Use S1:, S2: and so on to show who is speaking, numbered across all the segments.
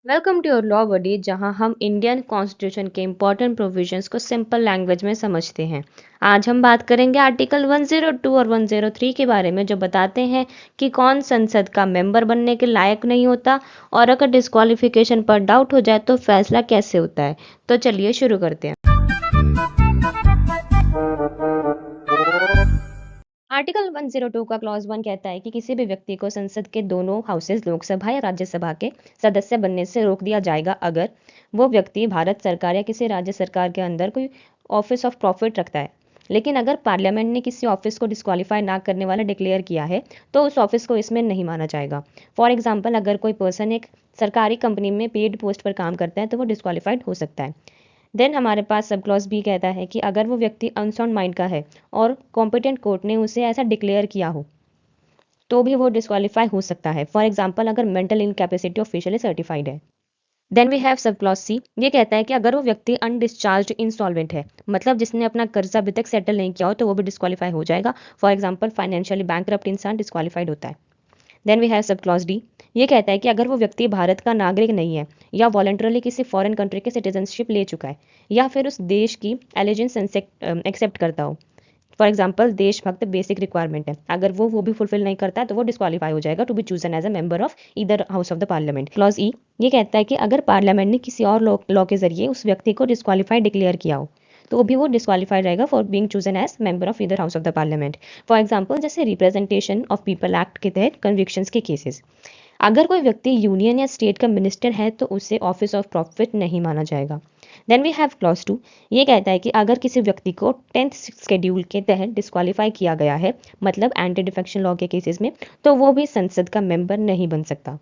S1: Welcome to your law बडी, जहां हम Indian constitution के इम्पोर्टेंट प्रोविजंस को सिंपल लैंग्वेज में समझते हैं। आज हम बात करेंगे आर्टिकल 102 और 103 के बारे में, जो बताते हैं कि कौन संसद का मेंबर बनने के लायक नहीं होता और अगर डिस्क्वालिफिकेशन पर डाउट हो जाए तो फैसला कैसे होता है। तो चलिए शुरू करते हैं। आर्टिकल 102 का क्लॉज 1 कहता है कि किसी भी व्यक्ति को संसद के दोनों हाउसेज, लोकसभा या राज्यसभा के सदस्य बनने से रोक दिया जाएगा अगर वो व्यक्ति भारत सरकार या किसी राज्य सरकार के अंदर कोई ऑफिस ऑफ प्रॉफिट रखता है। लेकिन अगर पार्लियामेंट ने किसी ऑफिस को डिस्क्वालीफाई ना करने वाला डिक्लेयर किया है तो उस ऑफिस को इसमें नहीं माना जाएगा। फॉर एग्जाम्पल, अगर कोई पर्सन एक सरकारी कंपनी में पेड पोस्ट पर काम करता है तो वो डिस्क्वालीफाइड हो सकता है। देन हमारे पास सब क्लॉज बी कहता है कि अगर वो व्यक्ति अनसाउंड माइंड का है और कॉम्पिटेंट कोर्ट ने उसे ऐसा डिक्लेयर किया हो तो भी वो डिस्क्वालीफाई हो सकता है। फॉर एग्जाम्पल, अगर मेंटल इनकैपेसिटी ऑफिशियली सर्टिफाइड है। Then we have sub clause C. ये कहता है कि अगर वो व्यक्ति अनडिस्चार्ज इंस्टॉलमेंट है, मतलब जिसने अपना कर्जा अभी तक सेटल नहीं किया हो, तो वो भी डिस्क्वालीफाई हो जाएगा। फॉर एग्जाम्पल, फाइनेंशियली बैंकरप्ट इंसान डिस्क्वालीफाइड होता है। Then we have sub clause D. ये कहता है कि अगर वो व्यक्ति भारत का नागरिक नहीं है या वॉलंटरली किसी फॉरेन कंट्री की सिटीजनशिप ले चुका है या फिर उस देश की एलिजेंस एक्सेप्ट करता हो। फॉर एग्जाम्पल, देशभक्त बेसिक रिक्वायरमेंट है, अगर वो भी फुलफिल नहीं करता है तो वो डिस्क्वालीफाई हो जाएगा to be chosen as a member of either house of the parliament. Clause E. ये कहता है कि अगर पार्लियामेंट ने किसी और लॉ के जरिए उस व्यक्ति को डिस्क्वालीफाई डिक्लेयर किया हो तो भी वो डिस्क्वालीफाइड रहेगा for being chosen as member of either house of the parliament. For example, जैसे रिप्रेजेंटेशन ऑफ पीपल एक्ट के तहत कन्विक्शंस के केसेस। अगर कोई व्यक्ति यूनियन या स्टेट का मिनिस्टर है तो उसे ऑफिस ऑफ प्रॉफिट नहीं माना जाएगा। Then we have clause 2। ये कहता है कि अगर किसी व्यक्ति को 10th शेड्यूल के तहत डिस्क्वालीफाई किया गया है, मतलब एंटी डिफेक्शन लॉ के केसेस में, तो वो भी संसद का मेंबर नहीं बन सकता।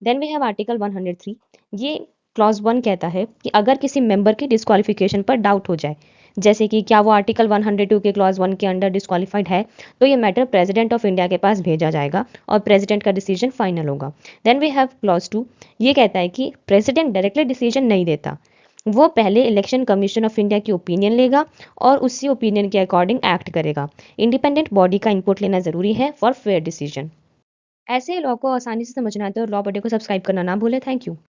S1: Then we have article 103। ये क्लॉज 1 कहता है कि अगर किसी मेंबर की डिस्क्वालिफिकेशन पर डाउट हो जाए, जैसे कि क्या वो आर्टिकल 102 के क्लॉज 1 के अंडर डिस्क्वालिफाइड है, तो ये मैटर प्रेसिडेंट ऑफ इंडिया के पास भेजा जाएगा और प्रेसिडेंट का डिसीजन फाइनल होगा। Then we have clause 2। ये कहता है कि प्रेसिडेंट डायरेक्टली डिसीजन नहीं देता, वो पहले इलेक्शन कमीशन ऑफ इंडिया की ओपिनियन लेगा और उसी ओपिनियन के अकॉर्डिंग एक्ट करेगा। इंडिपेंडेंट बॉडी का इनपुट लेना जरूरी है फॉर फेयर डिसीजन। ऐसे लॉ को आसानी से समझना है तो लॉ बडी को सब्सक्राइब करना ना भूलें। Thank you.